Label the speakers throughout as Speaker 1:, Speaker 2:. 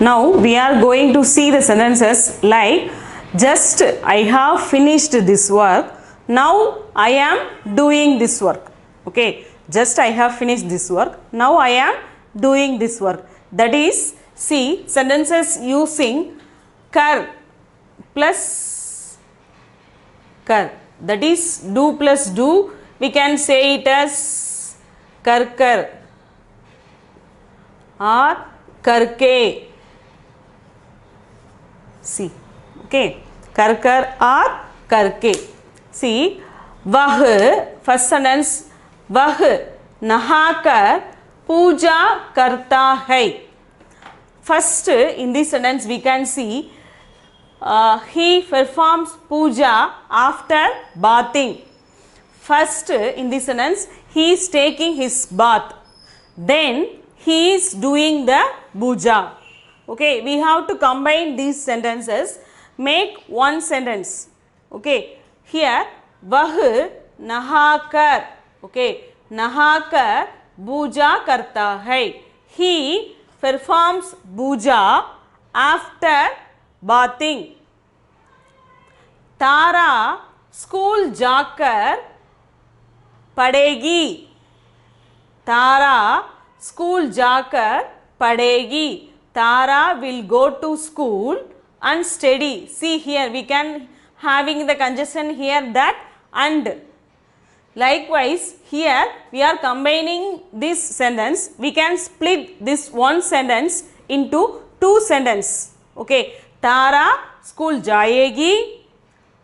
Speaker 1: Now we are going to see the sentences like just I have finished this work. Now I am doing this work. Okay, just I have finished this work. Now I am doing this work. That is, see sentences using kar plus kar. That is do plus do. We can say it as kar kar or karke. See, okay, kar kar or karke. See, vah, first sentence, vah nahakar puja karta hai. First, in this sentence we can see he performs puja after bathing. First, in this sentence, he is taking his bath. Then, he is doing the puja. Okay, we have to combine these sentences, make one sentence. Okay, here, vah nahakar. Okay, nahakar puja karta hai. He performs puja after bathing. Tara school जाकर पढ़ेगी. तारा school जाकर पढ़ेगी. Tara will go to school and study. See here we can having the conjunction here that and. Likewise here we are combining this sentence. We can split this one sentence into two sentences. Okay, Tara school जाएगी.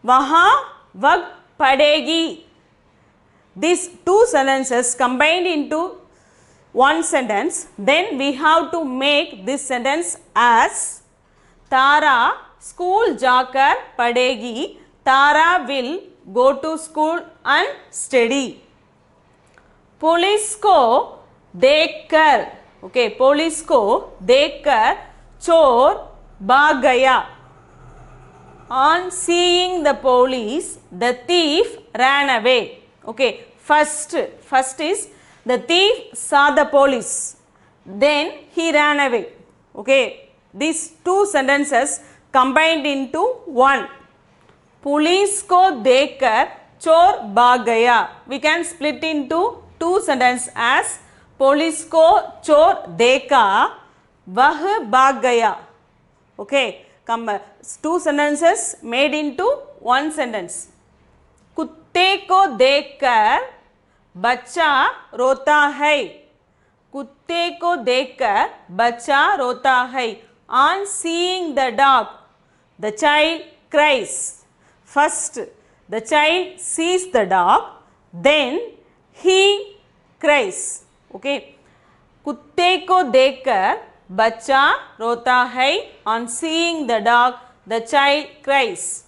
Speaker 1: वहाँ वह पढ़ेगी. These two sentences combined into one sentence. Then we have to make this sentence as Tara school जाकर पढ़ेगी. Tara will go to school and study. Police को देखकर, okay, police को देखकर चोर भाग गया. On seeing the police, the thief ran away. Okay, first is the thief saw the police, then he ran away. Okay, these two sentences combined into one. Police को देखकर चोर भाग गया. We can split into two sentences as police को चोर देखा, वह भाग गया. Okay, two sentences made into one sentence. कुत्ते को देखकर बच्चा रोता है. कुत्ते को देखकर बच्चा रोता है. On seeing the dog, the child cries. First, the child sees the dog, then he cries. Okay, कुत्ते को देखकर बच्चा रोता है. On seeing the dog, the child cries.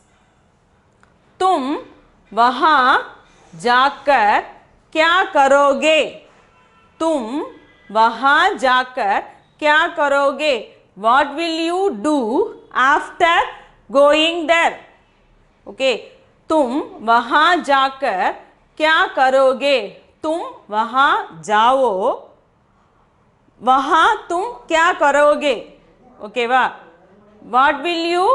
Speaker 1: तुम वहाँ जाकर क्या करोगे? तुम वहाँ जाकर क्या करोगे? What will you do after going there? Okay, तुम वहाँ जाकर क्या करोगे? तुम वहाँ जाओ, वहाँ तुम क्या करोगे? Okay, वाह. What will you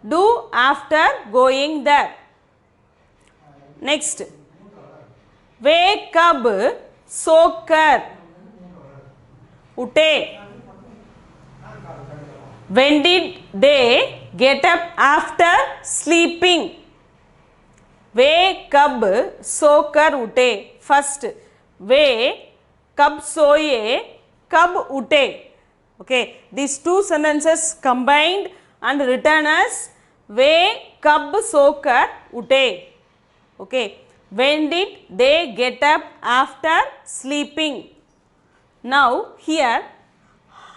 Speaker 1: do after going there? Next, वे कब सोकर उठे? When did they get up after sleeping? वे कब सोकर उठे? First, वे कब सोए, कब उठे? Okay, these two sentences combined and written as वे कब सोकर उठे. Okay, when did they get up after sleeping? Now here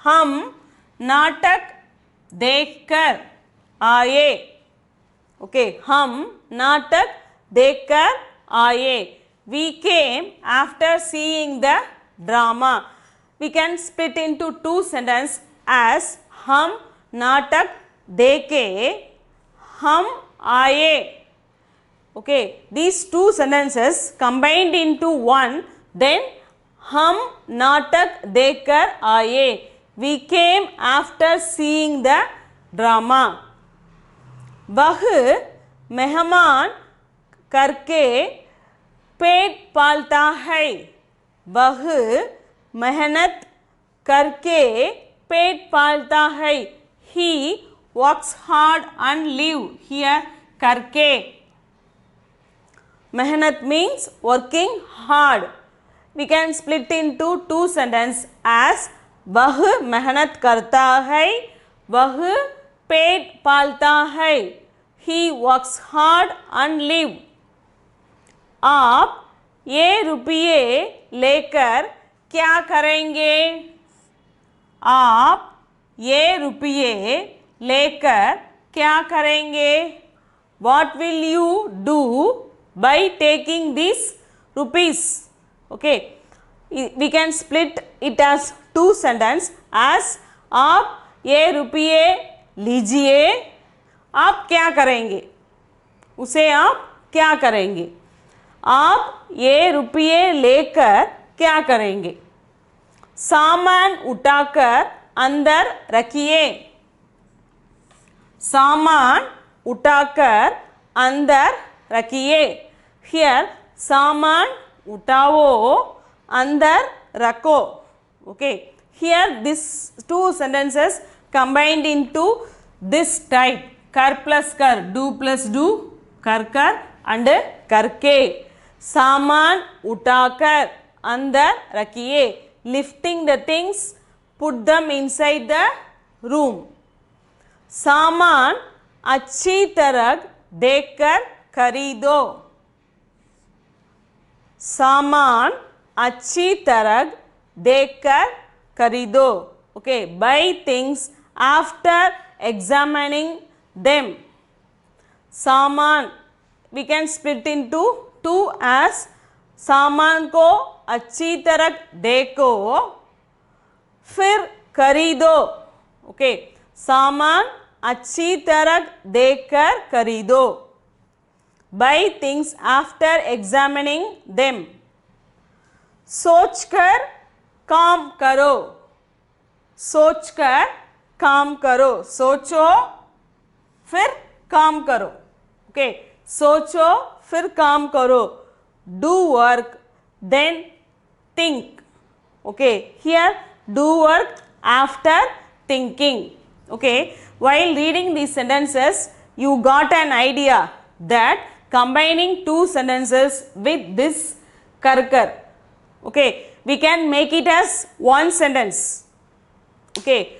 Speaker 1: हम नाटक देखकर आए. Okay, हम नाटक देखकर आए. We came after seeing the drama. We can split into two sentences as हम नाटक देखे, हम आए. Okay, these two sentences combined into one. Then हम नाटक देखकर आए. we came after seeing the drama. वह मेहमान करके पेट पालता है. वह मेहनत करके पेट पालता है. He works hard and live. Here करके. मेहनत means working hard. We can split into two sentences as वह मेहनत करता है, वह पेट पालता है. He works hard and live. आप ये रुपये लेकर क्या करेंगे? आप ये रुपये लेकर क्या करेंगे? What will you do by taking these rupees? Okay, we can split it as two sentences as आप ये रुपये लीजिए, आप क्या करेंगे? उसे आप क्या करेंगे? आप ये रुपये लेकर क्या करेंगे? सामान उठाकर अंदर रखिए. सामान उठाकर अंदर रखिए. Here सामान उठाओ, अंदर रखो. Okay, here these two sentences combined into this type. कर plus कर, do plus do, कर and करके. सामान उठाकर अंदर रखिए. Lifting the things, put them inside the room. सामान अच्छी तरह देखकर खरीदो. सामान अच्छी तरह देखकर खरीदो. Okay, buy things after examining them. सामान we can split into two as सामान को अच्छी तरह देखो फिर खरीदो. Okay, सामान अच्छी तरह देखकर खरीदो. Buy things after examining them. सोचकर काम करो. सोचकर काम करो. सोचो फिर काम करो. Okay, सोचो फिर काम करो. Do work then think. Okay, here do work after thinking. Okay, while reading these sentences you got an idea that combining two sentences with this karkar, okay, we can make it as one sentence. Okay,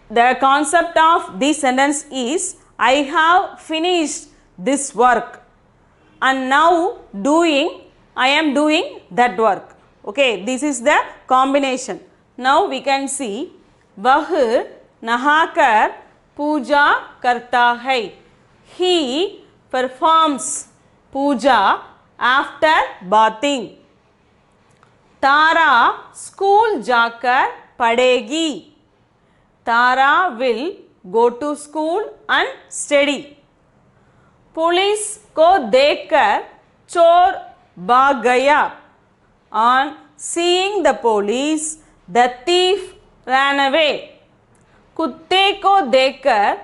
Speaker 1: the concept of this sentence is I have finished this work and now I am doing that work. Okay, this is the combination. Now we can see वह नहाकर पूजा करता है. He performs puja after bathing. Tara school जाकर पढ़ेगी. Tara will go to school and study. Police को देखकर चोर भाग गया. On seeing the police, the thief ran away. कुत्ते को देखकर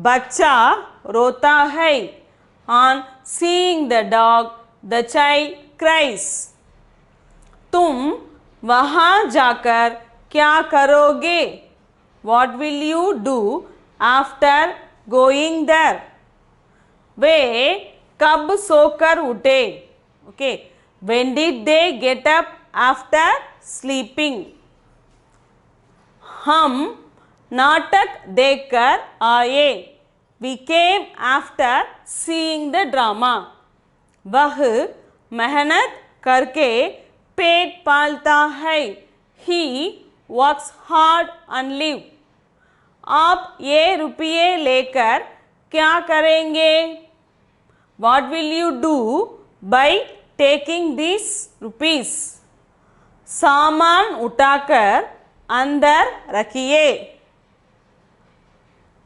Speaker 1: बच्चा रोता है. On seeing the dog, the child cries. तुम वहाँ जाकर क्या करोगे? What will you do after going there? वे कब सोकर उठे? Okay, when did they get up after sleeping? हम नाटक देखकर आए. We came after seeing the drama. वह मेहनत करके पेट पालता है. He works hard and live. आप ये रुपये लेकर क्या करेंगे? What will you do by taking these rupees? सामान उठाकर अंदर रखिए.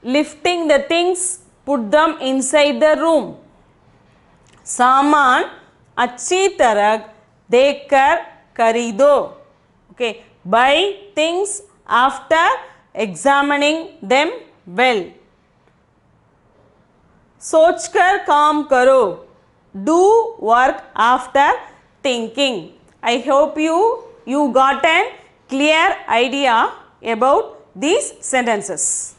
Speaker 1: Lifting the things, put them inside the room. सामान अच्छी तरह देखकर खरीदो. Okay, buy things after examining them well. सोचकर काम करो. Do work after thinking. I hope you got a clear idea about these sentences.